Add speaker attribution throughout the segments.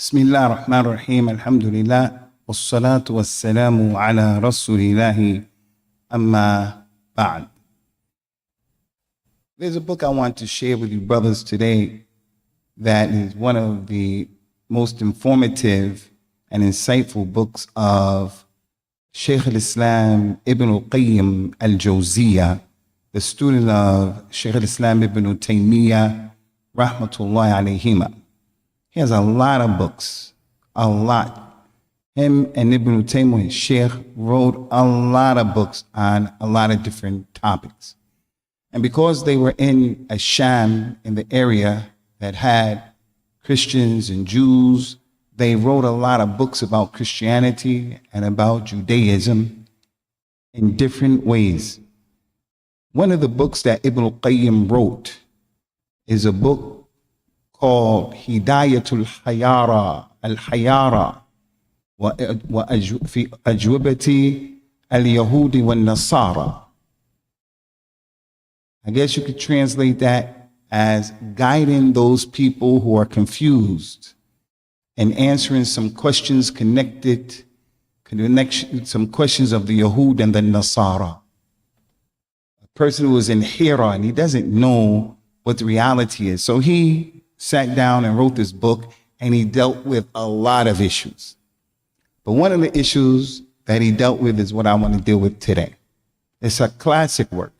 Speaker 1: Bismillah ar-Rahman ar-Rahim, alhamdulillah, wassalatu wassalamu ala rasulillahi, amma ba'd. There's a book I want to share with you brothers today that is one of the most informative and insightful books of Shaykh al-Islam Ibn al-Qayyim al-Jawziyya, the student of Shaykh al-Islam Ibn Taymiyyah, rahmatullahi alayhima. He has a lot of books, a lot. Him and Ibn Taymiyyah, his Shaykh, wrote a lot of books on a lot of different topics. And because they were in a Sham, in the area that had Christians and Jews, they wrote a lot of books about Christianity and about Judaism in different ways. One of the books that Ibn al-Qayyim wrote is a book called Hidayatul Hayara, Al-Hayara, fi Ajwibati al-Yahudi wal-Nasara. I guess you could translate that as guiding those people who are confused and answering some questions some questions of the Yahud and the Nasara. A person who is in Hira and he doesn't know what the reality is. So he sat down and wrote this book, and he dealt with a lot of issues. But one of the issues that he dealt with is what I want to deal with today. It's a classic work,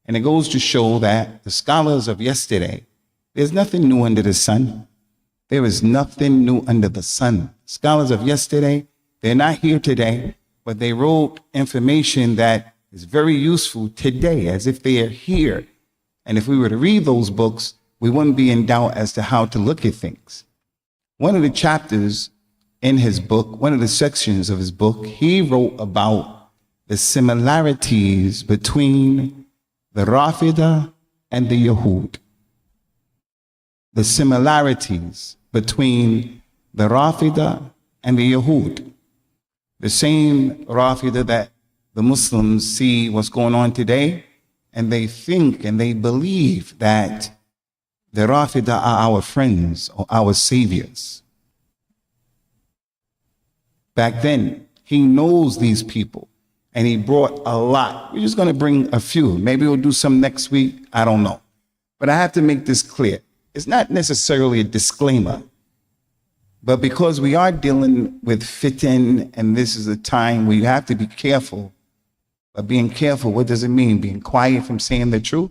Speaker 1: and it goes to show that the scholars of yesterday, there's nothing new under the sun. There is nothing new under the sun. Scholars of yesterday, they're not here today, but they wrote information that is very useful today, as if they are here. And if we were to read those books, we wouldn't be in doubt as to how to look at things. One of the chapters in his book, one of the sections of his book, he wrote about the similarities between the Rafida and the Yahud. The similarities between the Rafida and the Yahud. The same Rafida that the Muslims see what's going on today, and they think and they believe that the Rafida are our friends or our saviors. Back then, he knows these people, and he brought a lot. We're just going to bring a few. Maybe we'll do some next week. I don't know. But I have to make this clear. It's not necessarily a disclaimer, but because we are dealing with fitan, and this is a time where you have to be careful. But being careful, what does it mean? Being quiet from saying the truth?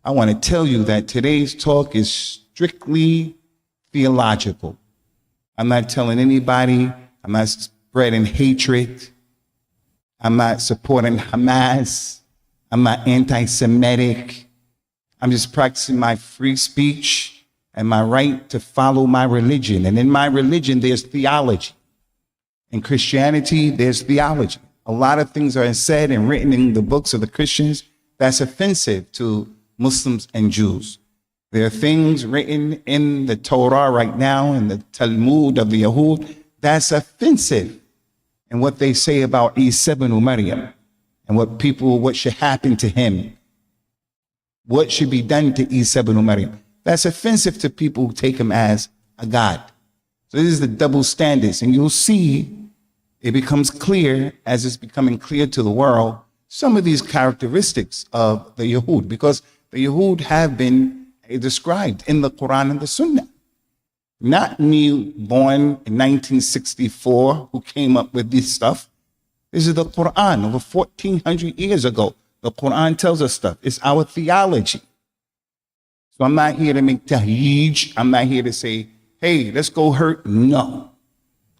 Speaker 1: I want to tell you that today's talk is strictly theological. I'm not telling anybody, I'm not spreading hatred, I'm not supporting Hamas, I'm not anti-Semitic. I'm just practicing my free speech and my right to follow my religion. And in my religion, there's theology. In Christianity, there's theology. A lot of things are said and written in the books of the Christians that's offensive to Muslims and Jews. There are things written in the Torah right now, in the Talmud of the Yahud, that's offensive. And what they say about Isa ibn Maryam, and what should happen to him, what should be done to Isa ibn Maryam. That's offensive to people who take him as a God. So this is the double standards, and you'll see it becomes clear as it's becoming clear to the world, some of these characteristics of the Yahud, because the Yahud have been described in the Quran and the Sunnah. Not me, born in 1964, who came up with this stuff. This is the Quran over 1,400 years ago. The Quran tells us stuff. It's our theology. So I'm not here to make tahyij. I'm not here to say, hey, let's go hurt. No.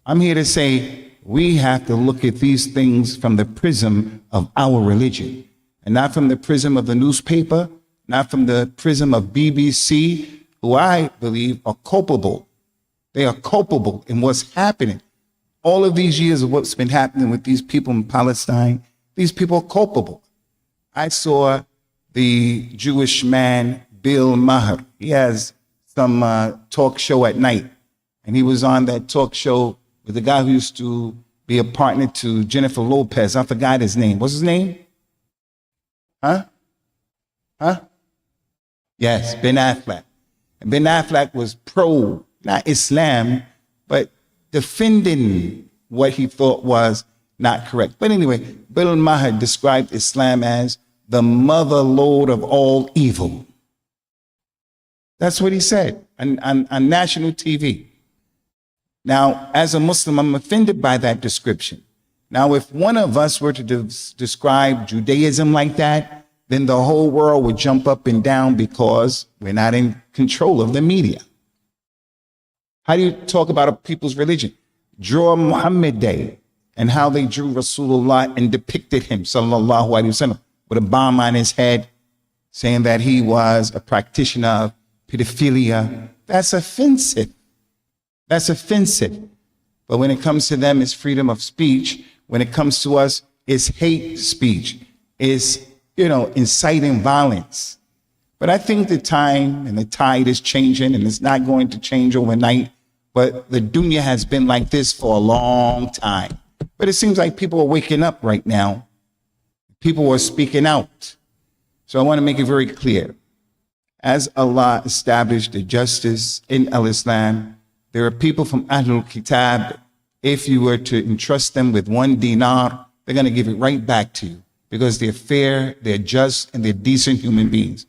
Speaker 1: I'm here to say, we have to look at these things from the prism of our religion, and not from the prism of the newspaper, not from the prism of BBC, who I believe are culpable. They are culpable in what's happening. All of these years of what's been happening with these people in Palestine, these people are culpable. I saw the Jewish man, Bill Maher. He has some talk show at night, and he was on that talk show with the guy who used to be a partner to Jennifer Lopez. I forgot his name. What's his name? Huh? Yes, Ben Affleck. And Ben Affleck was pro, not Islam, but defending what he thought was not correct. But anyway, Bill Maher described Islam as the mother lode of all evil. That's what he said on national TV. Now, as a Muslim, I'm offended by that description. Now, if one of us were to describe Judaism like that, then the whole world would jump up and down because we're not in control of the media. How do you talk about a people's religion? Draw Muhammad Day and how they drew Rasulullah and depicted him, sallallahu alaihi wasallam, with a bomb on his head, saying that he was a practitioner of pedophilia. That's offensive. That's offensive. But when it comes to them, it's freedom of speech. When it comes to us, it's hate speech. It's, inciting violence. But I think the time and the tide is changing, and it's not going to change overnight. But the dunya has been like this for a long time. But it seems like people are waking up right now. People are speaking out. So I want to make it very clear. As Allah established the justice in Al-Islam, there are people from Ahlul Kitab. If you were to entrust them with 1 dinar, they're going to give it right back to you because they're fair, they're just, and they're decent human beings.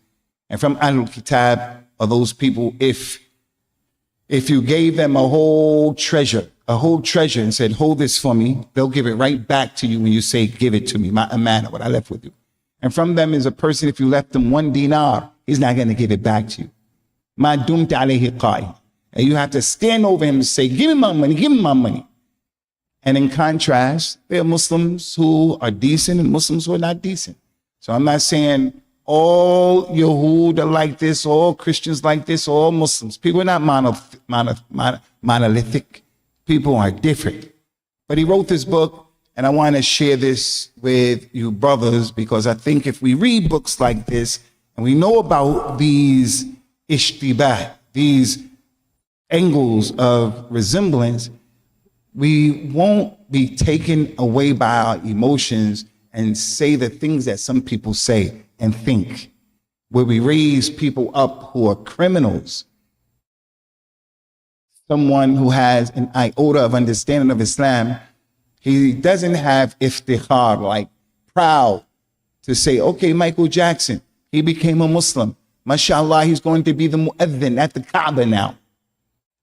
Speaker 1: And from Ahlul Kitab are those people, if you gave them a whole treasure and said, hold this for me, they'll give it right back to you when you say, give it to me, my amana, what I left with you. And from them is a person, if you left them 1 dinar, he's not going to give it back to you. Ma dumta alayhi qa'im. And you have to stand over him and say, give me my money, give me my money. And in contrast, there are Muslims who are decent and Muslims who are not decent. So I'm not saying all Yahud are like this, all Christians like this, all Muslims. People are not monolithic. People are different. But he wrote this book, and I want to share this with you brothers, because I think if we read books like this, and we know about these ishtibah, these angles of resemblance, we won't be taken away by our emotions and say the things that some people say and think, where we raise people up who are criminals. Someone who has an iota of understanding of Islam, he doesn't have iftikhar, like proud, to say, okay, Michael Jackson, he became a Muslim. MashaAllah, he's going to be the mu'adhin at the Kaaba now.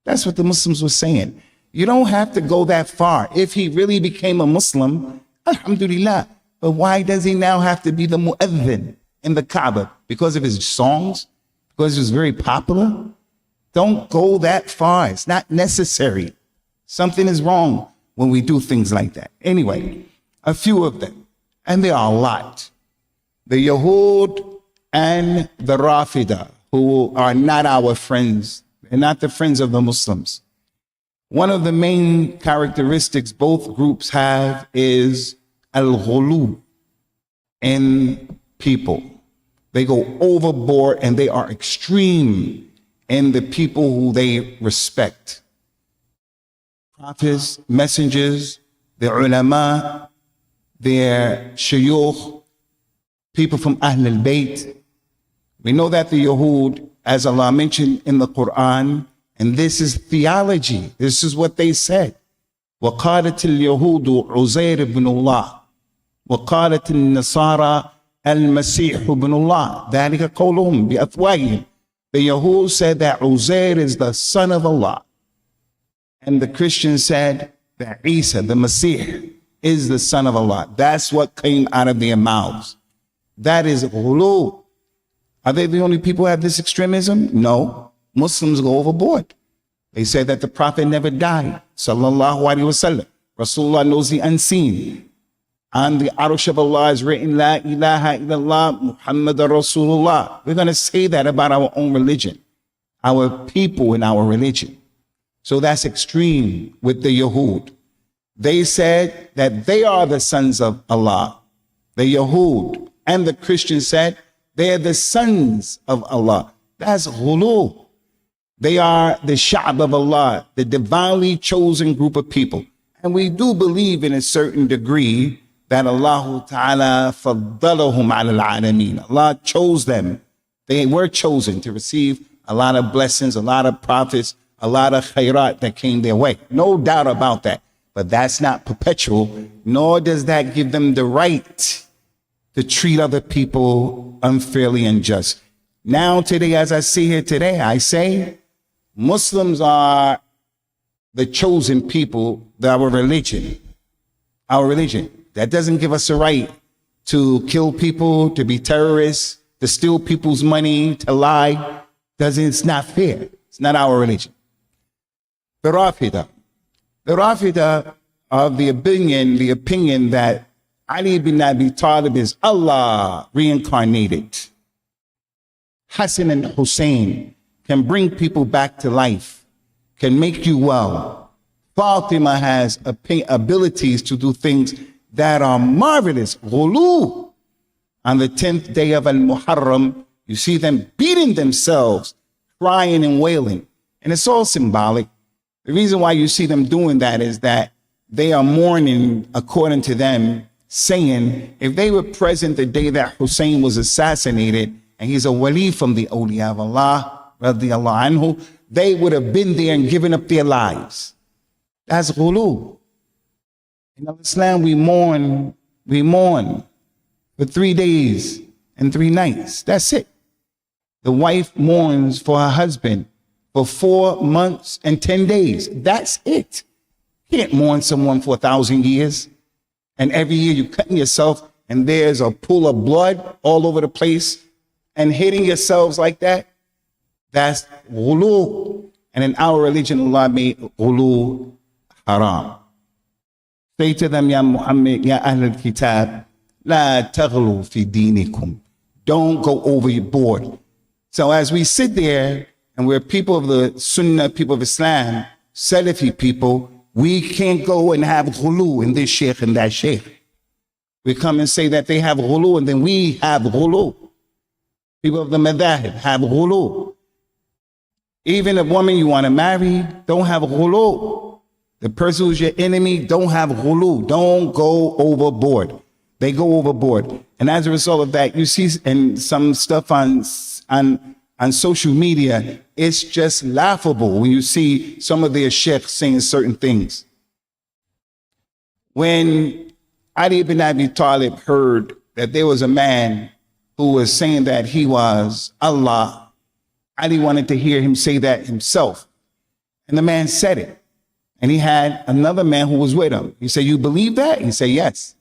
Speaker 1: That's what the Muslims were saying. You don't have to go that far. If he really became a Muslim, alhamdulillah. But why does he now have to be the mu'adhin in the Kaaba? Because of his songs? Because he was very popular? Don't go that far. It's not necessary. Something is wrong when we do things like that. Anyway, a few of them, and there are a lot. The Yahud and the Rafida, who are not our friends, and not the friends of the Muslims. One of the main characteristics both groups have is al-ghulu in people. They go overboard and they are extreme in the people who they respect. Prophets, messengers, the ulama, their shuyukh, people from Ahl al-Bayt. We know that the Yahud, as Allah mentioned in the Quran, and this is theology. This is what they said. وَقَالَتِ الْيَهُودُ عُزَيْرِ بْنُ اللَّهِ وَقَالَتِ النَّصَارَى الْمَسِيحُ بْنُ اللَّهِ ذَلِكَ قَوْلُهُمْ بِأَفْوَاهِهِمْ. The Yahud said that Uzair is the son of Allah. And the Christians said that Isa, the Messiah, is the son of Allah. That's what came out of their mouths. That is ghulu. Are they the only people who have this extremism? No. Muslims go overboard. They say that the Prophet never died. Sallallahu alaihi wasallam. Rasulullah knows the unseen. On the Arush of Allah is written, La ilaha illallah Muhammad Rasulullah. We're going to say that about our own religion, our people in our religion. So that's extreme with the Yahud. They said that they are the sons of Allah. The Yahud and the Christians said they are the sons of Allah. That's ghulu. They are the Sha'b of Allah, the divinely chosen group of people. And we do believe in a certain degree that Allah Ta'ala faddalahum ala al-alameen. Allah chose them. They were chosen to receive a lot of blessings, a lot of prophets, a lot of khairat that came their way. No doubt about that. But that's not perpetual, nor does that give them the right to treat other people unfairly and just. Now, today, as I see here today, I say Muslims are the chosen people, our religion. Our religion. That doesn't give us a right to kill people, to be terrorists, to steal people's money, to lie. It's not fair. It's not our religion. The Rafida of the opinion that Ali bin Abi Talib is Allah reincarnated. Hassan and Hussein can bring people back to life, can make you well. Fatima has abilities to do things that are marvelous. Ghulu. On the 10th day of Al-Muharram, you see them beating themselves, crying and wailing. And it's all symbolic. The reason why you see them doing that is that they are mourning, according to them, saying if they were present the day that Hussein was assassinated, and he's a wali from the awliya of Allah, radiyallahu anhu, they would have been there and given up their lives. That's ghulu. In Islam, we mourn for 3 days and 3 nights. That's it. The wife mourns for her husband for 4 months and 10 days. That's it. You can't mourn someone for 1,000 years. And every year you're cutting yourself and there's a pool of blood all over the place and hitting yourselves like that. That's ghulu. And in our religion, Allah made ghulu haram. Say to them, Ya Muhammad, Ya Ahl al-Kitab, La taghlu fi dinikum. Don't go overboard. So as we sit there and we're people of the Sunnah, people of Islam, Salafi people, we can't go and have ghulu in this sheikh and that sheikh. We come and say that they have ghulu and then we have ghulu. People of the madhahib have ghulu. Even a woman you want to marry, don't have ghulu. The person who's your enemy, don't have ghulu. Don't go overboard. They go overboard. And as a result of that, you see and some stuff on social media, it's just laughable when you see some of their sheikhs saying certain things. When Ali ibn Abi Talib heard that there was a man who was saying that he was Allah, Ali wanted to hear him say that himself. And the man said it. And he had another man who was with him. He said, you believe that? He said, yes.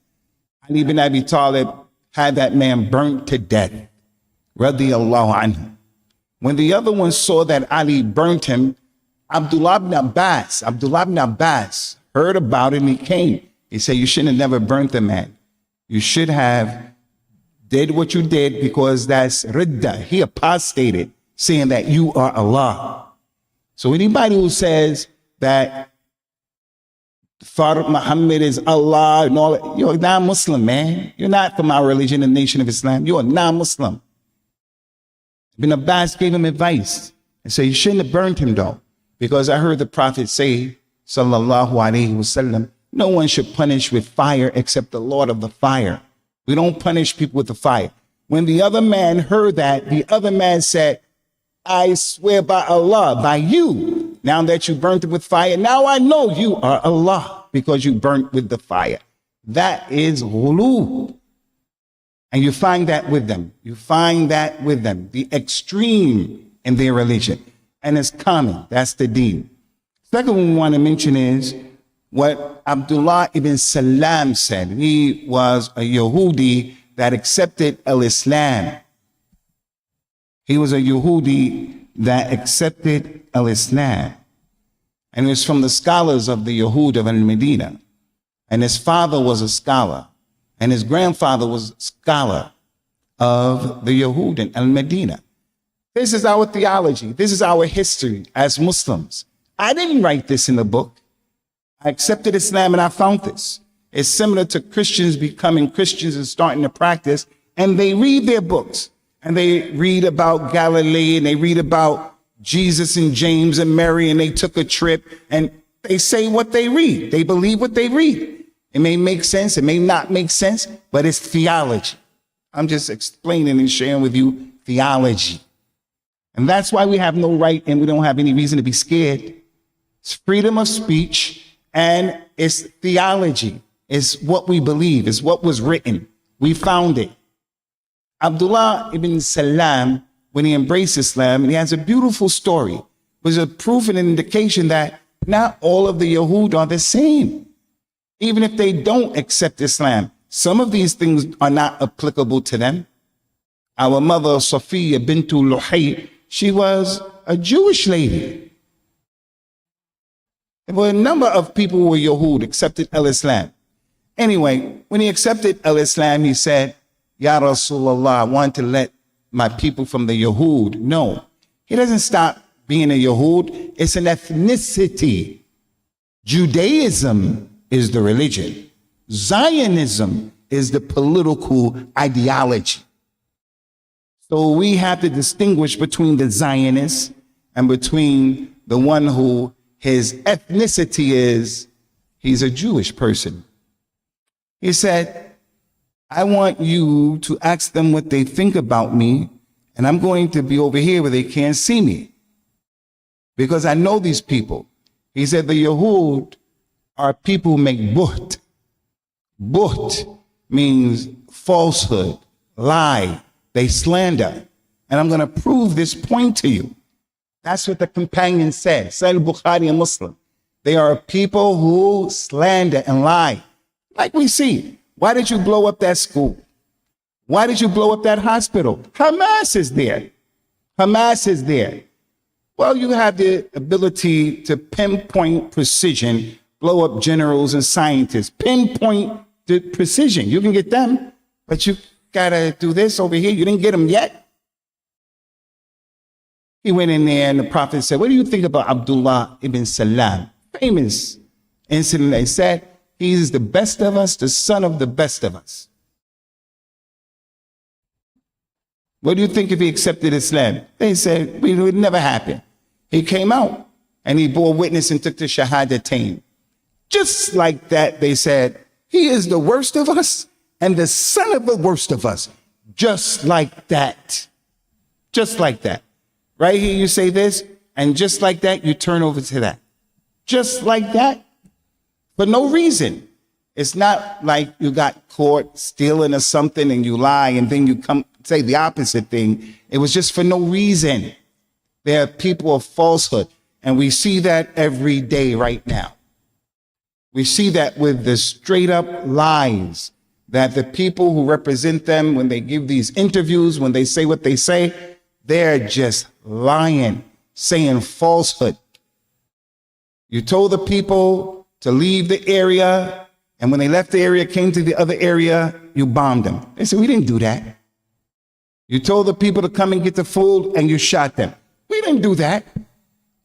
Speaker 1: Ali ibn Abi Talib had that man burnt to death. Radiyallahu anhu. When the other one saw that Ali burnt him, Abdullah ibn Abbas heard about it and he came. He said, you shouldn't have never burnt the man. You should have did what you did because that's ridda. He apostated, saying that you are Allah. So anybody who says that Muhammad is Allah and all that, you're a non-Muslim, man. You're not from our religion, the nation of Islam. You're a non-Muslim. Ibn Abbas gave him advice and said, you shouldn't have burned him though, because I heard the Prophet say, sallallahu alaihi wasallam, no one should punish with fire except the Lord of the fire. We don't punish people with the fire. When the other man heard that, the other man said, I swear by Allah, by you, now that you burnt it with fire, now I know you are Allah because you burnt with the fire. That is ghulu. And you find that with them. You find that with them, the extreme in their religion. And it's common. That's the deen. Second one we want to mention is what Abdullah ibn Salam said. He was a Yahudi that accepted al-Islam. He was a Yahudi that accepted al-Islam. And it was from the scholars of the Yahud of al-Medina. And his father was a scholar. And his grandfather was a scholar of the Yahud in al-Medina. This is our theology. This is our history as Muslims. I didn't write this in the book. I accepted Islam and I found this. It's similar to Christians becoming Christians and starting to practice. And they read their books. And they read about Galilee and they read about Jesus and James and Mary and they took a trip and they say what they read. They believe what they read. It may make sense, it may not make sense, but it's theology. I'm just explaining and sharing with you theology. And that's why we have no right and we don't have any reason to be scared. It's freedom of speech and it's theology. It's what we believe. It's what was written. We found it. Abdullah ibn Salam, when he embraced Islam, and he has a beautiful story, was a proof and an indication that not all of the Yahud are the same. Even if they don't accept Islam, some of these things are not applicable to them. Our mother, Safiya bintu Luhay, she was a Jewish lady. There were a number of people who were Yahud, accepted al-Islam. Anyway, when he accepted al-Islam, he said, Ya Rasulullah, I want to let my people from the Yahud know. He doesn't stop being a Yahud. It's an ethnicity. Judaism is the religion. Zionism is the political ideology. So we have to distinguish between the Zionists and between the one who his ethnicity is, he's a Jewish person. He said, I want you to ask them what they think about me, and I'm going to be over here where they can't see me, because I know these people. He said, the Yahud are people who make buht. Buht means falsehood, lie. They slander. And I'm going to prove this point to you. That's what the companion said. Sahih Bukhari and Muslim. They are people who slander and lie. Like we see. Why did you blow up that school? Why did you blow up that hospital? Hamas is there. Hamas is there. Well, you have the ability to pinpoint precision, blow up generals and scientists. Pinpoint the precision. You can get them, but you gotta do this over here. You didn't get them yet. He went in there and the Prophet said, what do you think about Abdullah ibn Salam? Famous incident. They said, he is the best of us, the son of the best of us. What do you think if he accepted Islam? They said, it would never happen. He came out and he bore witness and took the Shahadatain. Just like that, they said, he is the worst of us and the son of the worst of us. Just like that. Just like that. Right here you say this, and just like that, you turn over to that. Just like that. For no reason. It's not like you got caught stealing or something and you lie and then you come say the opposite thing. It was just for no reason. There are people of falsehood, and we see that every day right now. We see that with the straight up lies that the people who represent them, when they give these interviews, when they say what they say, they're just lying, saying falsehood. You told the people to leave the area, and when they left the area, came to the other area, you bombed them. They said, we didn't do that. You told the people to come and get the food, and you shot them. We didn't do that.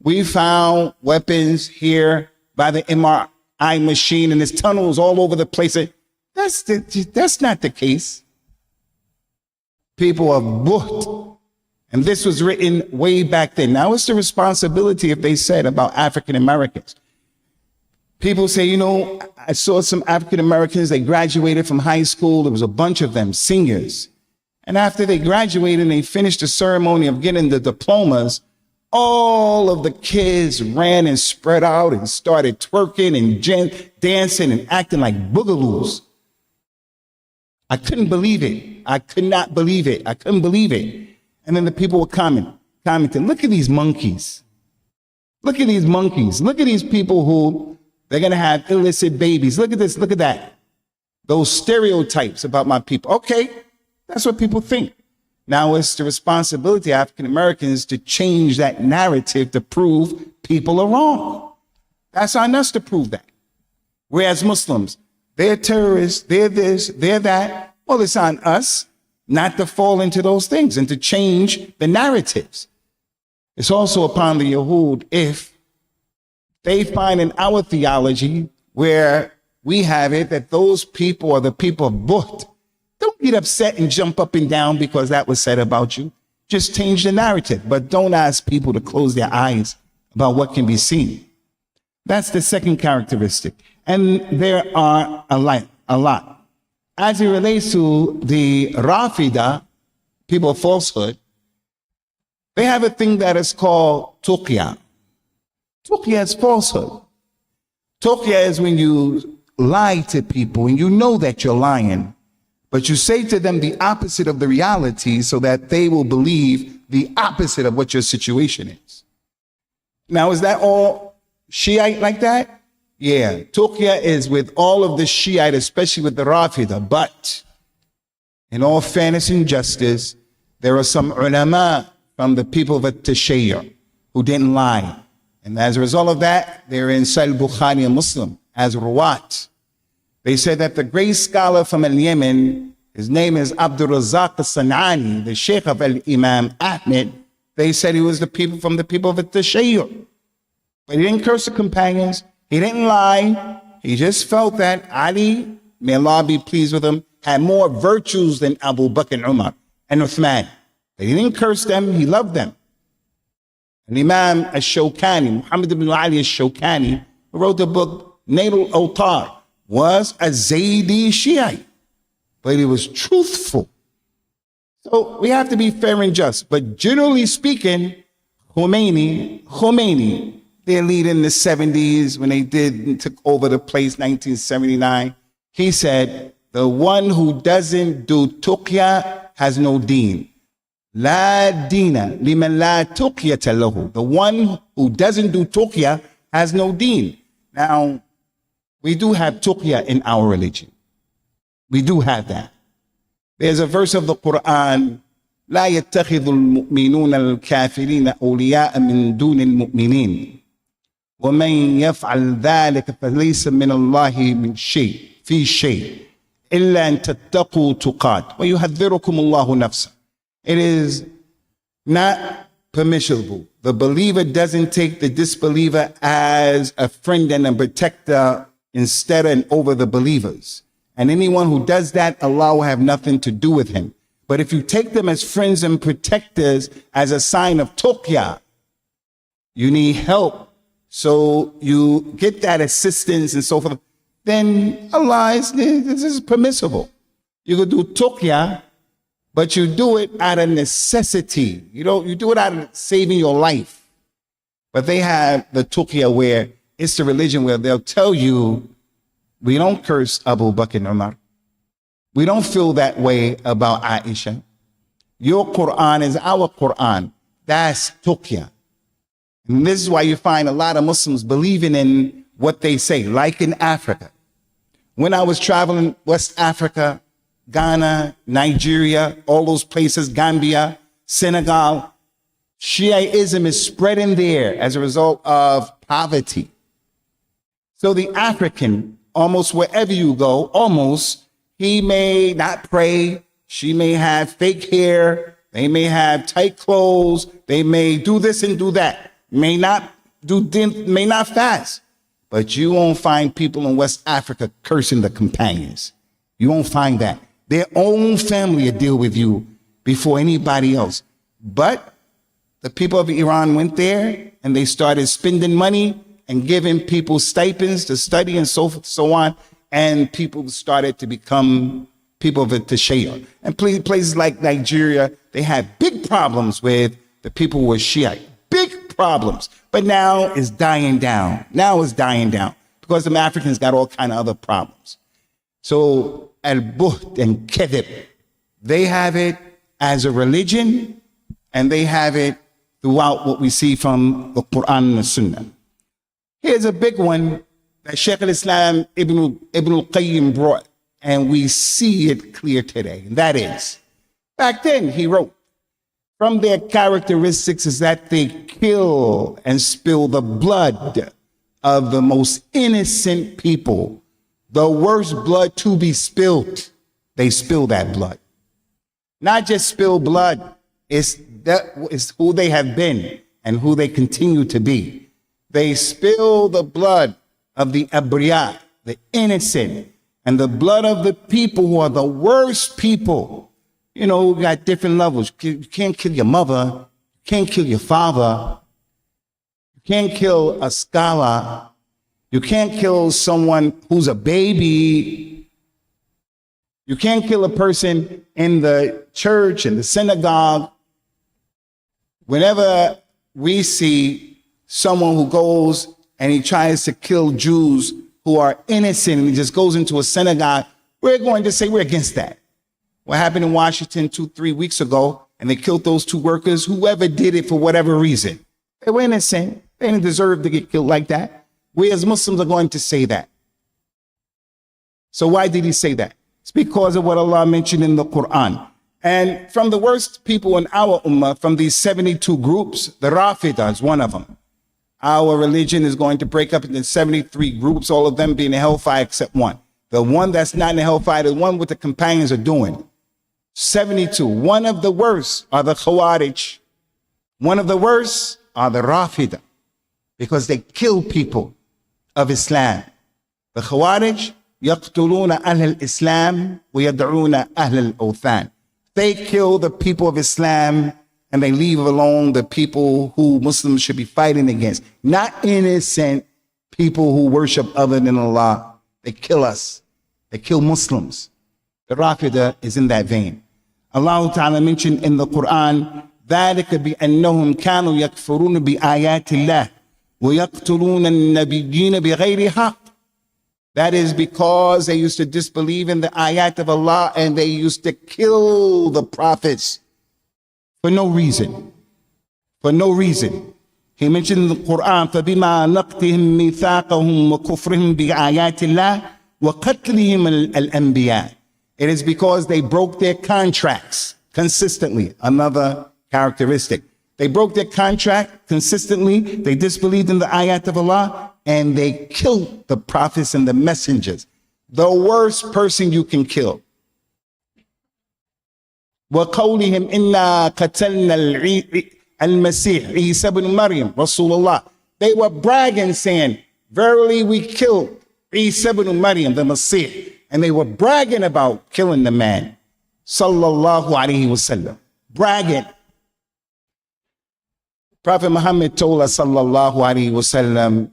Speaker 1: We found weapons here by the MRI machine, and there's tunnels all over the place. That's not the case. People are buht. And this was written way back then. Now it's the responsibility, if they said about African Americans. People say, you know, I saw some African Americans, they graduated from high school. There was a bunch of them, seniors. And after they graduated and they finished the ceremony of getting the diplomas, all of the kids ran and spread out and started twerking and dancing and acting like boogaloos. I couldn't believe it. I could not believe it. I couldn't believe it. And then the people were commenting, look at these monkeys. Look at these monkeys. Look at these people who they're going to have illicit babies. Look at this. Look at that. Those stereotypes about my people. Okay, that's what people think. Now it's the responsibility of African Americans to change that narrative to prove people are wrong. That's on us to prove that. Whereas Muslims, they're terrorists, they're this, they're that. Well, it's on us not to fall into those things and to change the narratives. It's also upon the Yahud, if they find in our theology where we have it that those people are the people of Buht, don't get upset and jump up and down because that was said about you. Just change the narrative, but don't ask people to close their eyes about what can be seen. That's the second characteristic. And there are a lot. As it relates to the Rafida, people of falsehood, They have a thing that is called taqiyya. Taqiyya is falsehood. Taqiyya is when you lie to people and you know that you're lying, but you say to them the opposite of the reality so that they will believe the opposite of what your situation is. Now, is that all Shiite like that? Yeah. Taqiyya is with all of the Shiite, especially with the Rafida. But in all fairness and justice, there are some ulama from the people of Taqiyya who didn't lie. And as a result of that, they're in Sahih Bukhari and Muslim as ruwat. They said that the great scholar from Yemen, his name is Abdul Razak al-San'ani, the Sheikh of Imam Ahmed, they said he was from the people of Taqiyya. But he didn't curse the companions. He didn't lie. He just felt that Ali, may Allah be pleased with him, had more virtues than Abu Bakr and Umar and Uthman. But he didn't curse them. He loved them. And Imam Al-Shawkani, Muhammad ibn Ali Al-Shawkani, who wrote the book Nail al-Awtar, was a Zaydi Shiite, but he was truthful. So we have to be fair and just. But generally speaking, Khomeini, their leader in the 70s when they took over the place, 1979, he said, the one who doesn't do taqiyya has no deen. La dina liman la tuqyata lahu. The one who doesn't do taqiyya has no deen. Now, we do have taqiyya in our religion. We do have that. There's a verse of the Quran, لا يتخذ المؤمنون الكافرين أولياء من دون المؤمنين ومن يفعل ذلك فليس من الله من شيء في شيء إلا أن تتقوا تقات ويحذركم الله نفسه. It is not permissible. The believer doesn't take the disbeliever as a friend and a protector instead and over the believers. And anyone who does that, Allah will have nothing to do with him. But if you take them as friends and protectors as a sign of taqiyya, you need help, so you get that assistance and so forth, then Allah this is permissible. You could do taqiyya, but you do it out of necessity. You do it out of saving your life. But they have the taqiyya where it's the religion where they'll tell you, we don't curse Abu Bakr and Umar. We don't feel that way about Aisha. Your Quran is our Quran. That's taqiyya. And this is why you find a lot of Muslims believing in what they say, like in Africa. When I was traveling West Africa, Ghana, Nigeria, all those places, Gambia, Senegal, Shiaism is spreading there as a result of poverty. So the African, almost wherever you go, he may not pray, she may have fake hair, they may have tight clothes, they may do this and do that, may not fast. But you won't find people in West Africa cursing the companions. You won't find that. Their own family will deal with you before anybody else. But the people of Iran went there and they started spending money and giving people stipends to study and so on. And people started to become people of the Taqiyya. And places like Nigeria, they had big problems with the people who were Shiite. Big problems. But now it's dying down. Because the Africans got all kind of other problems. So al-buht and kadhib, they have it as a religion, and they have it throughout what we see from the Quran and the Sunnah. Here's a big one that Shaykh al-Islam Ibn al-Qayyim brought, and we see it clear today. And that is, back then he wrote, from their characteristics is that they kill and spill the blood of the most innocent people. The worst blood to be spilled, they spill that blood. Not just spill blood, it's who they have been and who they continue to be. They spill the blood of the abriya, the innocent, and the blood of the people who are the worst people. We got different levels. You can't kill your mother, you can't kill your father, you can't kill a scholar, you can't kill someone who's a baby, you can't kill a person in the church, in the synagogue, Whenever we see someone who goes and he tries to kill Jews who are innocent and he just goes into a synagogue, we're going to say we're against that. What happened in Washington 2-3 weeks ago, and they killed those 2 workers, whoever did it for whatever reason, they were innocent. They didn't deserve to get killed like that. We as Muslims are going to say that. So why did he say that? It's because of what Allah mentioned in the Quran. And from the worst people in our ummah, from these 72 groups, the Rafida is one of them. Our religion is going to break up into 73 groups, all of them being in hellfire except one. The one that's not in the hellfire, the one what the companions are doing. 72. One of the worst are the Khawarij. One of the worst are the Rafida, because they kill people of Islam. The Khawarij, يقتلون أهل الإسلام ويدعون أهل الأوثان. They kill the people of Islam and they leave alone the people who Muslims should be fighting against. Not innocent people who worship other than Allah. They kill us. They kill Muslims. The Rafida is in that vein. Allah Ta'ala mentioned in the Quran, ذلك بأنهم كانوا يكفرون بآيات الله ويقتلون النبيين بغير حق. That is because they used to disbelieve in the ayat of Allah and they used to kill the prophets for no reason. For no reason. He mentioned in the Quran, فَبِمَا نَقْتِهِمْ مِيثَاقَهُمْ وَكُفْرِهِمْ بِآيَاتِ اللَّهِ وَقَتْلِهِمْ الْأَنْبِيَاءِ. It is because they broke their contracts consistently. Another characteristic. They broke their contract consistently. They disbelieved in the ayat of Allah and they killed the prophets and the messengers. The worst person you can kill. وَقَوْلِهِمْ إِنَّا قَتَلْنَا الْمَسِيحِ عِيسَى بْنُ مَرْيَمْ رَسُولُ اللَّهِ. They were bragging saying, verily we killed Isa ibn Maryam, the Masih. And they were bragging about killing the man. Sallallahu alayhi wasallam. Bragging. Prophet Muhammad told us, sallallahu alayhi wasallam,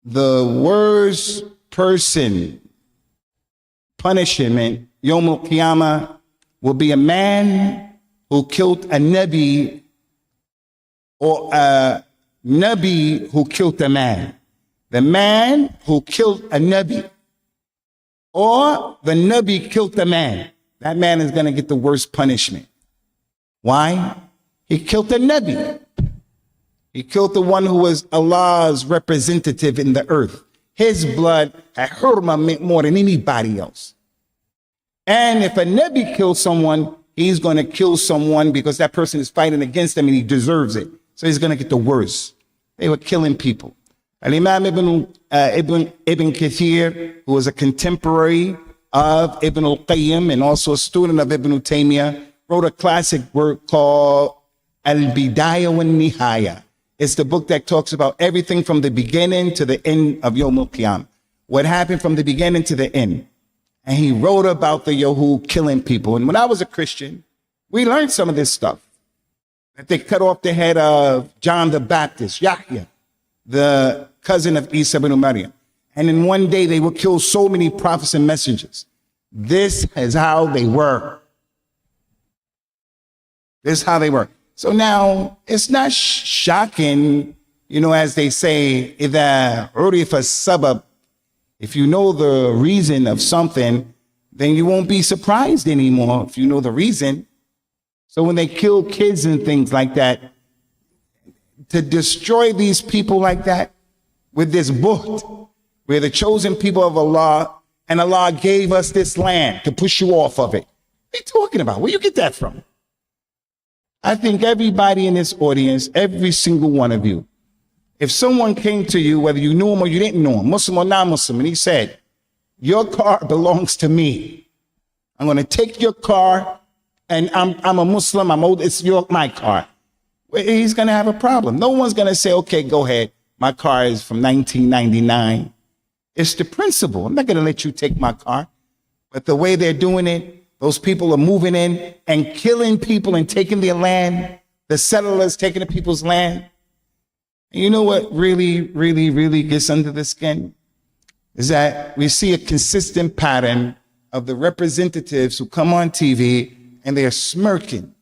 Speaker 1: the worst person punishment, Yawm al-Qiyamah, will be a man who killed a Nabi or a Nabi who killed a man. The man who killed a Nabi or the Nabi killed a man. That man is going to get the worst punishment. Why? He killed a Nabi. He killed the one who was Allah's representative in the earth. His blood had hurma meant more than anybody else. And if a Nabi kills someone, he's going to kill someone because that person is fighting against him and he deserves it. So he's going to get the worst. They were killing people. Al-Imam Ibn Kathir, who was a contemporary of Ibn al-Qayyim and also a student of Ibn Taymiyyah, wrote a classic work called Al-Bidayah wa Nihaya. It's the book that talks about everything from the beginning to the end of Yawm al-Qiyamah. What happened from the beginning to the end. And he wrote about the Yahud killing people. And when I was a Christian, we learned some of this stuff. That they cut off the head of John the Baptist, Yahya, the cousin of Isa ibn Maryam. And in one day they would kill so many prophets and messengers. This is how they were. This is how they were. So now it's not shocking, as they say, إِذَا عُرِفَ السَّبَبُ. If you know the reason of something, then you won't be surprised anymore if you know the reason. So when they kill kids and things like that, to destroy these people like that with this buht, we're the chosen people of Allah, and Allah gave us this land to push you off of it. What are you talking about? Where you get that from? I think everybody in this audience, every single one of you, if someone came to you, whether you knew him or you didn't know him, Muslim or non-Muslim, and he said, your car belongs to me. I'm going to take your car, and I'm a Muslim, I'm old, it's my car. He's going to have a problem. No one's going to say, okay, go ahead. My car is from 1999. It's the principle. I'm not going to let you take my car. But the way they're doing it, those people are moving in and killing people and taking their land. The settlers taking the people's land. And you know what really, really, really gets under the skin? Is that we see a consistent pattern of the representatives who come on TV and they're smirking.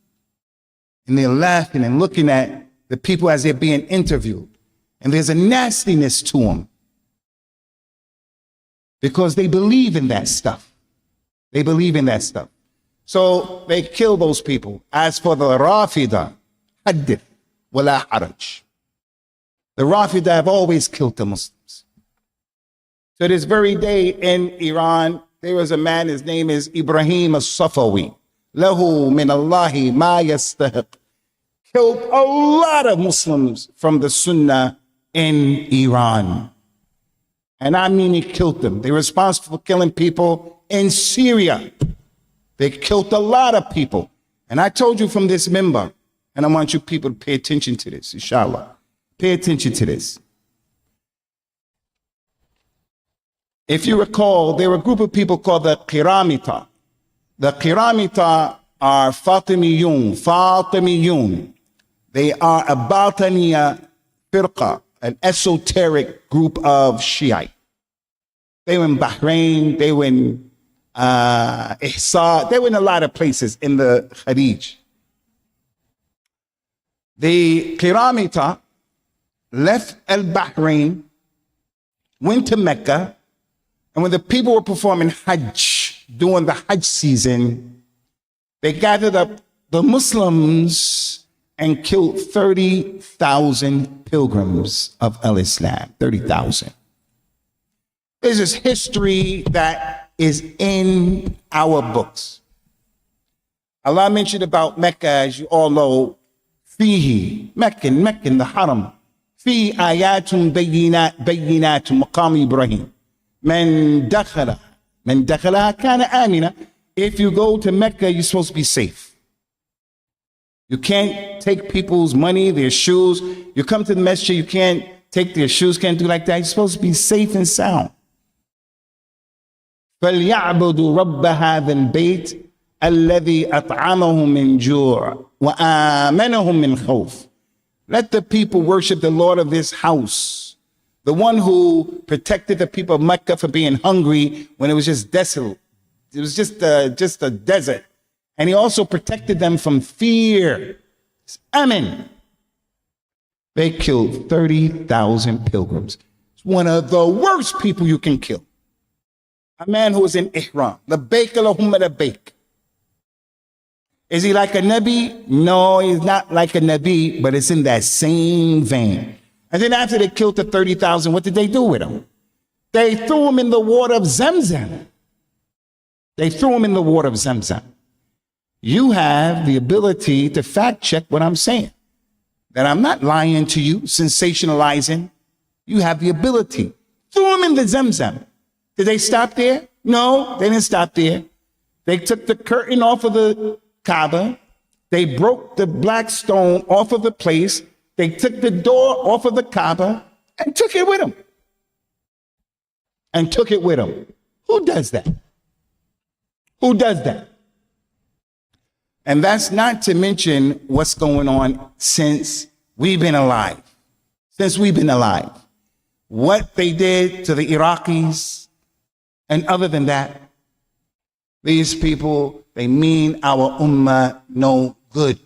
Speaker 1: and they're laughing and looking at the people as they're being interviewed. And there's a nastiness to them because they believe in that stuff. They believe in that stuff. So they kill those people. As for the Rafida, hadith wala haraj. The Rafida have always killed the Muslims. So this very day in Iran, there was a man, his name is Ibrahim as-Safawi. Lahu min Allahi ma yastahiq. Killed a lot of Muslims from the Sunnah in Iran. And I mean he killed them. They're responsible for killing people in Syria. They killed a lot of people. And I told you from this member, and I want you people to pay attention to this, inshallah. Pay attention to this. If you recall, there were a group of people called the Qarmatians. The Qarmatians are Fatimiyun. They are a Bataniya firqa, an esoteric group of Shiite. They were in Bahrain, they were in Ihsa, they were in a lot of places in the Kharij. The Qarmatians left al-Bahrain, went to Mecca, and when the people were performing Hajj, during the Hajj season, they gathered up the Muslims and killed 30,000 pilgrims of al-Islam, 30,000. This is history that is in our books. Allah mentioned about Mecca, as you all know, Fihi, Mecca, the Haram, Fi ayatun bayyinat maqam Ibrahim. Man dakhala kana amina. If you go to Mecca, you're supposed to be safe. You can't take people's money, their shoes. You come to the Masjid, you can't take their shoes, can't do like that. You're supposed to be safe and sound. فَلْيَعْبُدُوا رَبَّ هَذَا الْبَيْتِ الَّذِي أَطْعَمَهُم مِّن جُوعٍ وَآمَنَهُم مِّن خَوْفٍ. Let the people worship the Lord of this house, the one who protected the people of Mecca from being hungry when it was just desolate. It was just a desert. And he also protected them from fear. It's Amen. They killed 30,000 pilgrims. It's one of the worst people you can kill. A man who was in Ihram. Labbaik Allahumma labbaik. Is he like a Nabi? No, he's not like a Nabi, but it's in that same vein. And then after they killed the 30,000, what did they do with him? They threw him in the water of Zamzam. They threw him in the water of Zamzam. You have the ability to fact check what I'm saying. That I'm not lying to you, sensationalizing. You have the ability. Threw him in the Zamzam. Did they stop there? No, they didn't stop there. They took the curtain off of the Kaaba. They broke the black stone off of the place. They took the door off of the Kaaba and took it with them. And took it with them. Who does that? Who does that? And that's not to mention what's going on since we've been alive. Since we've been alive. What they did to the Iraqis. And other than that, these people, they mean our ummah no good.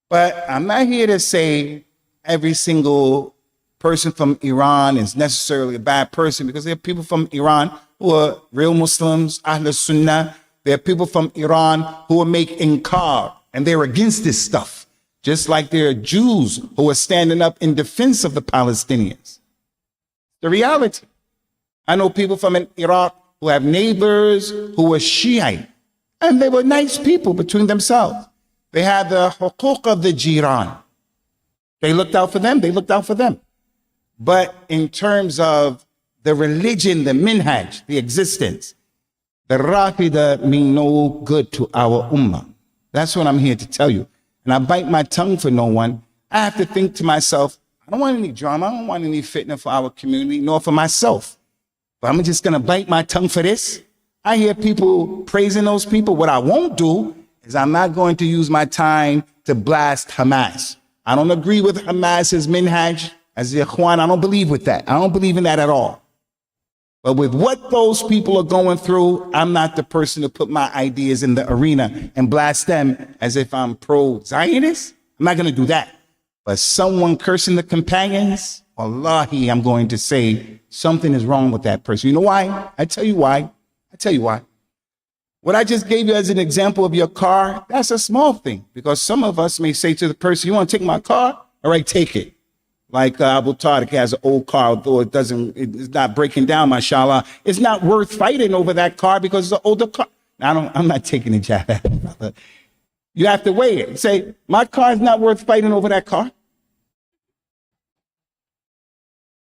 Speaker 1: But I'm not here to say every single person from Iran is necessarily a bad person, because there are people from Iran who are real Muslims, As-Sunnah. There are people from Iran who will make inkar, and they're against this stuff. Just like there are Jews who are standing up in defense of the Palestinians. The reality. I know people from Iraq who have neighbors who were Shiite, and they were nice people between themselves. They had the huquq of the jiran. They looked out for them, they looked out for them. But in terms of the religion, the minhaj, the existence, the Rafida mean no good to our ummah. That's what I'm here to tell you. And I bite my tongue for no one. I have to think to myself, I don't want any drama, I don't want any fitna for our community, nor for myself. But I'm just gonna bite my tongue for this. I hear people praising those people. What I won't do is I'm not going to use my time to blast Hamas. I don't agree with Hamas's minhaj as the Ikhwan. I don't believe with that. I don't believe in that at all. But with what those people are going through, I'm not the person to put my ideas in the arena and blast them as if I'm pro-Zionist. I'm not going to do that. But someone cursing the companions, wallahi, I'm going to say something is wrong with that person. You know why? I tell you why. What I just gave you as an example of your car, that's a small thing. Because some of us may say to the person, you want to take my car? All right, take it. Like Abu Tariq has an old car, although it's not breaking down, mashallah. It's not worth fighting over that car because it's an older car. Now, I'm not taking a jab at it, brother. You have to weigh it. Say, my car is not worth fighting over that car.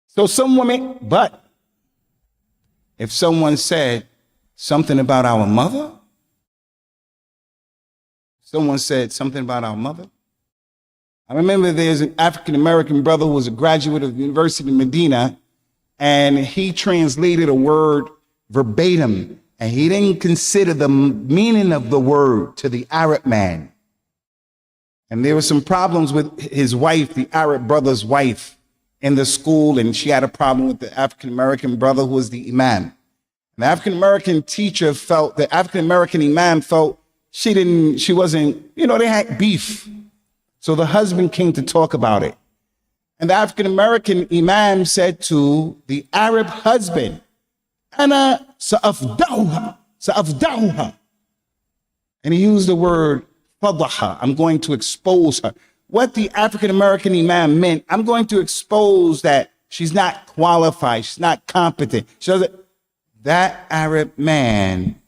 Speaker 1: So some women, but if someone said something about our mother, I remember there's an African-American brother who was a graduate of the University of Medina, and he translated a word verbatim, and he didn't consider the meaning of the word to the Arab man. And there were some problems with his wife, the Arab brother's wife, in the school, and she had a problem with the African-American brother who was the Imam. And the African-American teacher felt, the African-American Imam felt she wasn't, they had beef. So the husband came to talk about it. And the African-American Imam said to the Arab husband, Ana sa'afda'uha. And he used the word fadaha. I'm going to expose her. What the African-American Imam meant, I'm going to expose that she's not qualified, she's not competent. That Arab man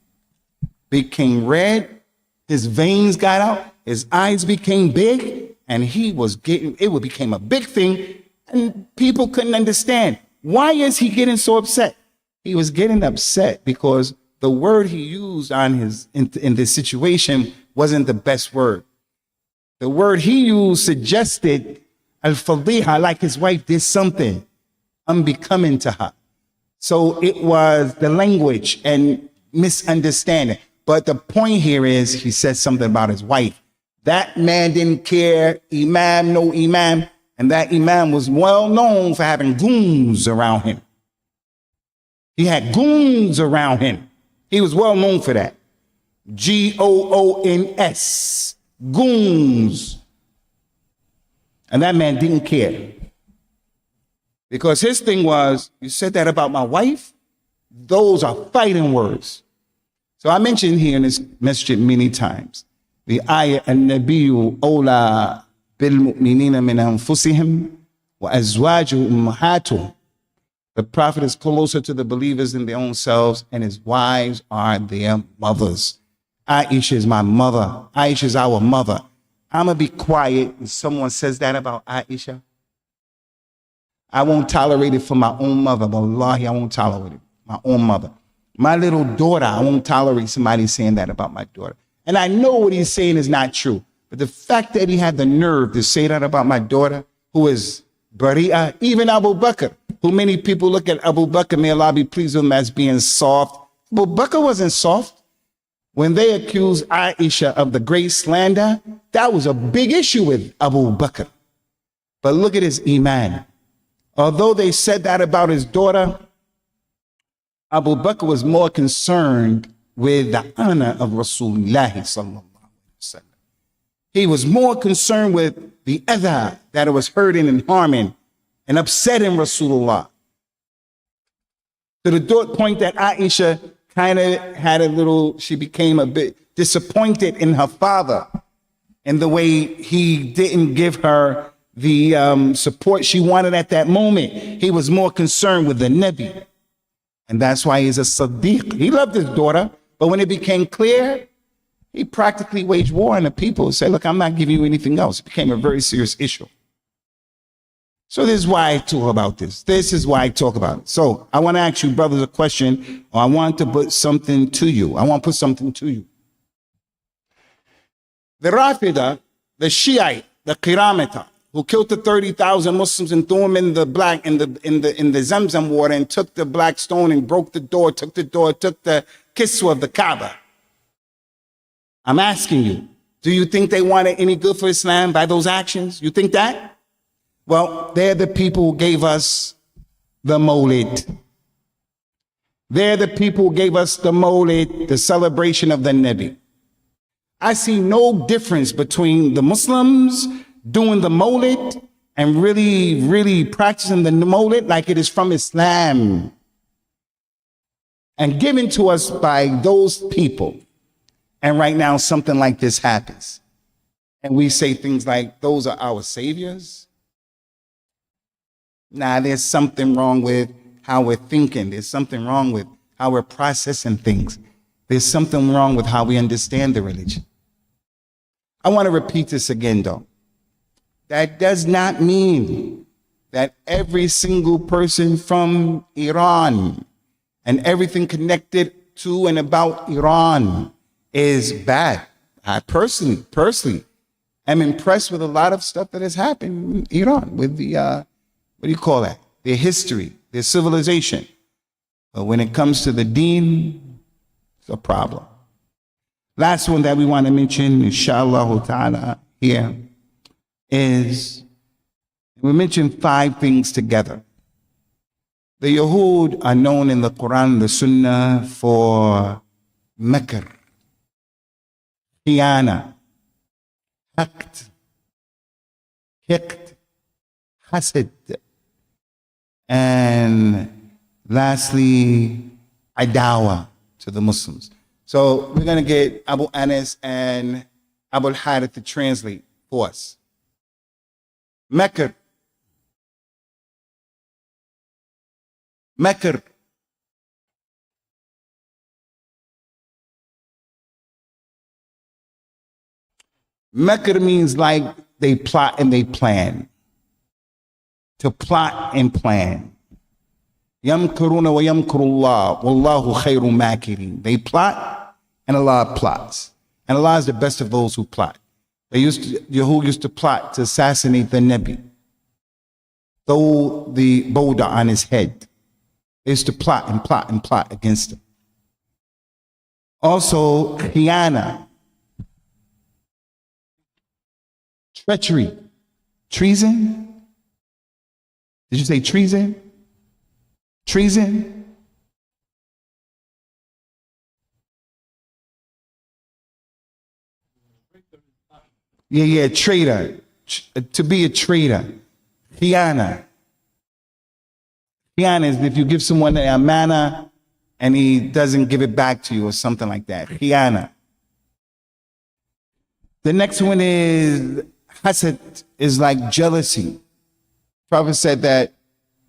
Speaker 1: became red, his veins got out, his eyes became big, and it became a big thing, and people couldn't understand. Why is he getting so upset? He was getting upset because the word he used in this situation wasn't the best word. The word he used suggested al-fadiha, like his wife did something unbecoming to her. So it was the language and misunderstanding. But the point here is he said something about his wife. That man didn't care, no Imam, and that Imam was well known for having goons around him. He had goons around him. He was well known for that. Goons, goons. And that man didn't care. Because his thing was, you said that about my wife? Those are fighting words. So I mentioned here in this masjid many times, the ayah, an-nabiyyu awla bil mu'minina min anfusihim wa azwajuhum ummahatuhum. The prophet is closer to the believers than their own selves, and his wives are their mothers. Aisha is my mother. Aisha is our mother. I'm going to be quiet when someone says that about Aisha. I won't tolerate it for my own mother. Wallahi, I won't tolerate it. My own mother. My little daughter, I won't tolerate somebody saying that about my daughter. And I know what he's saying is not true. But the fact that he had the nerve to say that about my daughter, who is Bari'ah, even Abu Bakr, who many people look at Abu Bakr, may Allah be pleased with him, as being soft. Abu Bakr wasn't soft. When they accused Aisha of the great slander, that was a big issue with Abu Bakr. But look at his iman. Although they said that about his daughter, Abu Bakr was more concerned with the honor of Rasulullah sallallahu alaihi wasallam. He was more concerned with the adha that it was hurting and harming and upsetting Rasulullah. To the point that Aisha kind of she became a bit disappointed in her father and the way he didn't give her the support she wanted at that moment. He was more concerned with the Nabi. And that's why he's a Siddiq. He loved his daughter, but when it became clear, he practically waged war on the people and said, look, I'm not giving you anything else. It became a very serious issue. So this is why I talk about this. This is why I talk about it. So I want to ask you, brothers, a question, or I want to put something to you. I want to put something to you. The Rafida, the Shiite, the Qarmatians, who killed the 30,000 Muslims and threw them in the Zamzam water and took the black stone and broke the door, took the kiswa of the Kaaba. I'm asking you, do you think they wanted any good for Islam by those actions? You think that? Well, they're the people who gave us the Mawlid. They're the people who gave us the Mawlid, the celebration of the Nabi. I see no difference between the Muslims doing the Mawlid and really practicing the Mawlid like it is from Islam and given to us by those people. And right now something like this happens. And we say things like, those are our saviors. Nah, there's something wrong with how we're thinking. There's something wrong with how we're processing things. There's something wrong with how we understand the religion. I want to repeat this again, though. That does not mean that every single person from Iran and everything connected to and about Iran is bad. I personally am impressed with a lot of stuff that has happened in Iran with the, what do you call that? Their history, their civilization. But when it comes to the deen, it's a problem. Last one that we want to mention, inshallah ta'ala, here is, we mentioned 5 things together. The Yahud are known in the Quran, the Sunnah for makr, khiyana, haqd, hiqd, hasad, and lastly, adawa to the Muslims. So we're going to get Abu Anas and Abu al-Harith to translate for us. Makr. Makr. Makr means like they plot and they plan. To plot and plan. Yamkuruna wa yamkurullah, wallahu khairu makirin. They plot and Allah plots. And Allah is the best of those who plot. Yahud used to plot to assassinate the Nabi. Throw the boulder on his head. They used to plot and plot and plot against him. Also, khiyana, treachery, treason. Did you say treason? Treason? Yeah, traitor. To be a traitor. Khiyana. Khiyana is if you give someone a manna and he doesn't give it back to you or something like that. Khiyana. The next one is hasad, is like jealousy. Prophet said that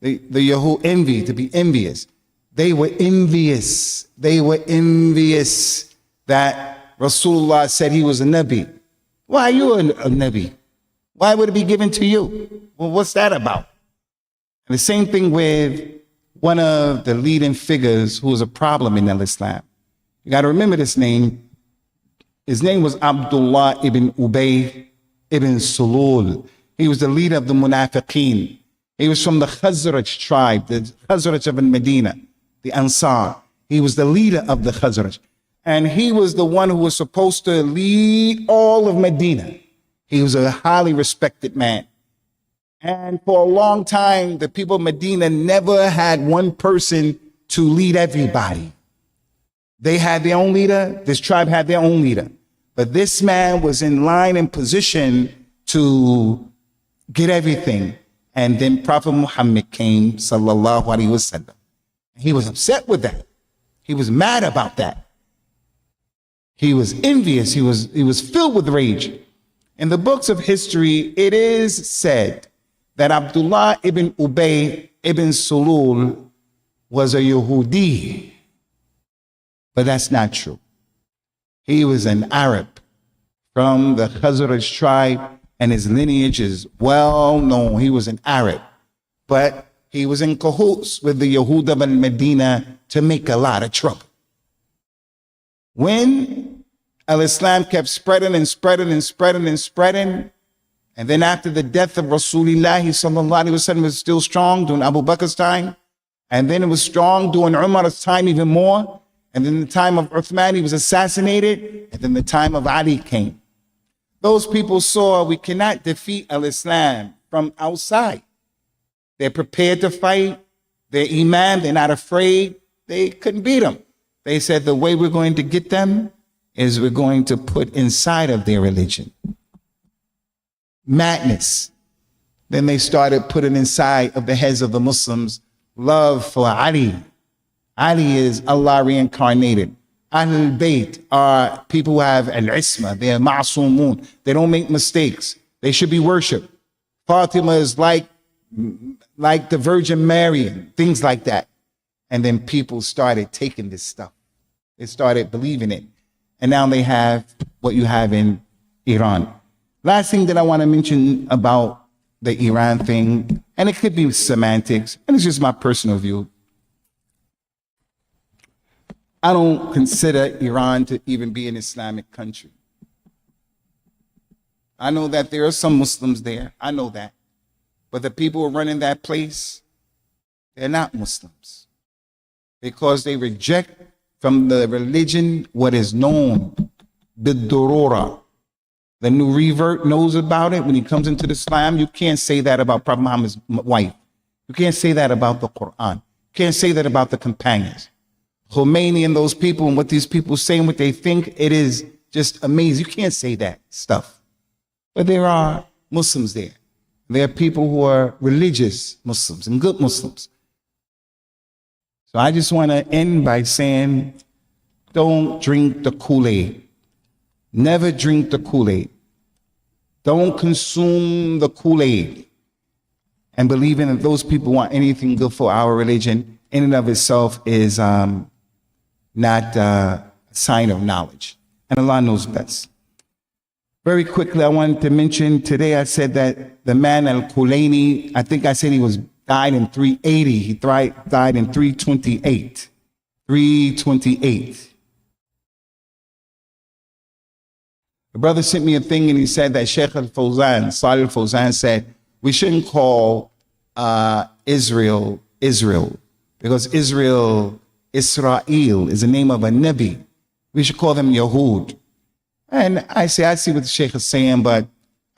Speaker 1: the Yahud envy, to be envious. They were envious. They were envious that Rasulullah said he was a Nabi. Why are you a Nabi? Why would it be given to you? Well, what's that about? And the same thing with one of the leading figures who was a problem in Islam. You got to remember this name. His name was Abdullah ibn Ubay ibn Sulul. He was the leader of the Munafiqeen. He was from the Khazraj tribe, the Khazraj of Medina, the Ansar. He was the leader of the Khazraj. And he was the one who was supposed to lead all of Medina. He was a highly respected man. And for a long time, the people of Medina never had one person to lead everybody. They had their own leader. This tribe had their own leader. But this man was in line and position to get everything. And then Prophet Muhammad came, sallallahu alaihi wasallam. He was upset with that. He was mad about that. He was envious. He was filled with rage. In the books of history, it is said that Abdullah ibn Ubay ibn Sulul was a Yahudi. But that's not true. He was an Arab from the Khazraj tribe, and his lineage is well known. He was an Arab, but he was in cahoots with the Yahud of Medina to make a lot of trouble. When Al-Islam kept spreading and spreading and spreading and spreading, and then after the death of Rasulullah sallallahu alaihi wasallam, was still strong during Abu Bakr's time, and then it was strong during Umar's time even more, and then the time of Uthman he was assassinated, and then the time of Ali came. Those people saw we cannot defeat Al-Islam from outside. They're prepared to fight. They're Imam. They're not afraid. They couldn't beat them. They said the way we're going to get them is we're going to put inside of their religion. madness. Then they started putting inside of the heads of the Muslims love for Ali. Ali is Allah reincarnated. Ahlul Bayt are people who have al-isma. They are ma'sumun. They don't make mistakes. They should be worshipped. Fatima is like the Virgin Mary and things like that. And then people started taking this stuff. They started believing it. And now they have what you have in Iran. Last thing that I want to mention about the Iran thing, and it could be semantics, and it's just my personal view. I don't consider Iran to even be an Islamic country. I know that there are some Muslims there. I know that. But the people who are running that place, they're not Muslims. Because they reject from the religion what is known, bid-durura. The new revert knows about it. When he comes into Islam, you can't say that about Prophet Muhammad's wife. You can't say that about the Quran. You can't say that about the companions. Khomeini and those people and what these people say and what they think, it is just amazing. You can't say that stuff. But there are Muslims there. There are people who are religious Muslims and good Muslims. So I just want to end by saying, don't drink the Kool-Aid. Never drink the Kool-Aid. Don't consume the Kool-Aid and believing that those people want anything good for our religion in and of itself is not a sign of knowledge. And Allah knows best. Very quickly, I wanted to mention today, I said that the man Al-Kulaini, I think I said he died in 380. He died in 328. 328. The brother sent me a thing and he said that Sheikh Al-Fawzan, Salih Al-Fawzan said, we shouldn't call Israel, because Israel is the name of a Nabi. We should call them Yahud. And I see what the Sheikh is saying, but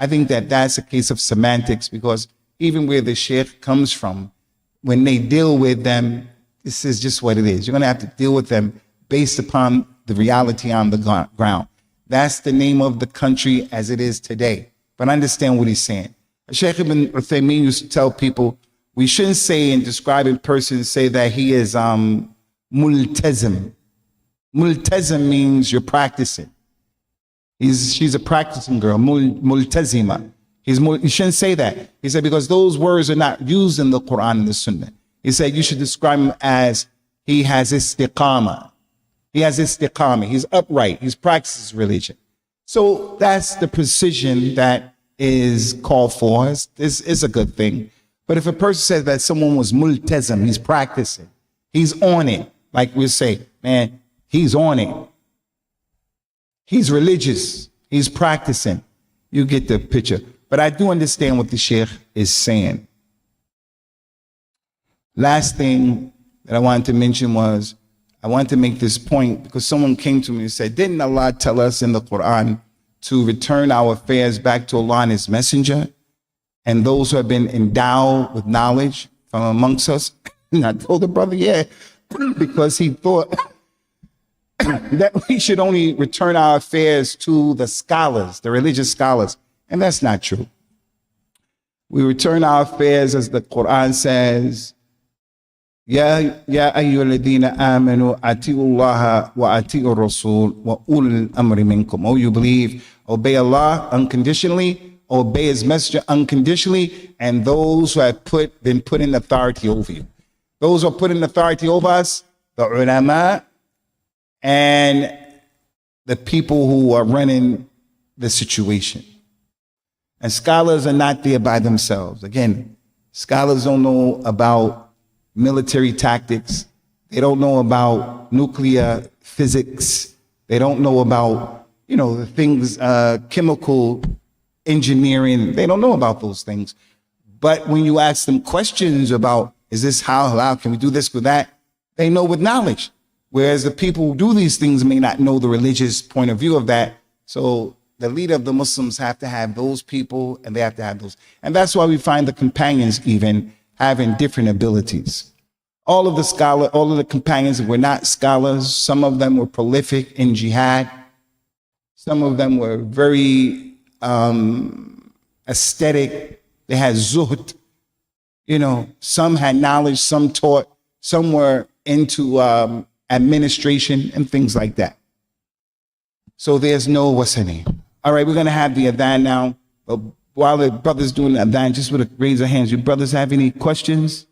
Speaker 1: I think that that's a case of semantics, because even where the Sheikh comes from, when they deal with them, this is just what it is. You're going to have to deal with them based upon the reality on the ground. That's the name of the country as it is today. But understand what he's saying. Sheikh Ibn Uthaymeen used to tell people, we shouldn't say in describing persons, say that he is multazim. Multazim means you're practicing. She's a practicing girl, multazima. You shouldn't say that. He said, because those words are not used in the Quran and the Sunnah. He said, you should describe him as he has istiqamah. He has istiqamah. He's upright. He's practices religion. So that's the precision that is called for. It's a good thing. But if a person says that someone was multazim, he's practicing, he's on it, like we say, man, he's on it. He's religious. He's practicing. You get the picture. But I do understand what the Sheikh is saying. Last thing that I wanted to mention was, I wanted to make this point because someone came to me and said, didn't Allah tell us in the Quran to return our affairs back to Allah and His Messenger and those who have been endowed with knowledge from amongst us? And I told the brother, yeah, because he thought that we should only return our affairs to the scholars, the religious scholars. And that's not true. We return our affairs, as the Quran says, Ya ayyuhalladhina amanu ati'u Allah wa ati'u Rasul wa ulul amri minkum. Oh, you believe, obey Allah unconditionally, obey His Messenger unconditionally, and those who have been put in authority over you. Those who are put in authority over us, the ulama, and the people who are running the situation. And scholars are not there by themselves. Again, scholars don't know about military tactics. They don't know about nuclear physics. They don't know about, the things, chemical engineering. They don't know about those things. But when you ask them questions about, is this how can we do this with that? They know with knowledge. Whereas the people who do these things may not know the religious point of view of that. So the leader of the Muslims have to have those people, and they have to have those. And that's why we find the companions even having different abilities. All of the companions were not scholars. Some of them were prolific in jihad. Some of them were very aesthetic. They had zuhd. You know, some had knowledge, some taught, some were into administration and things like that. So there's no, what's her name? All right, we're going to have the adhan now. But while the brothers doing the adhan, just would raise their hands. You brothers have any questions?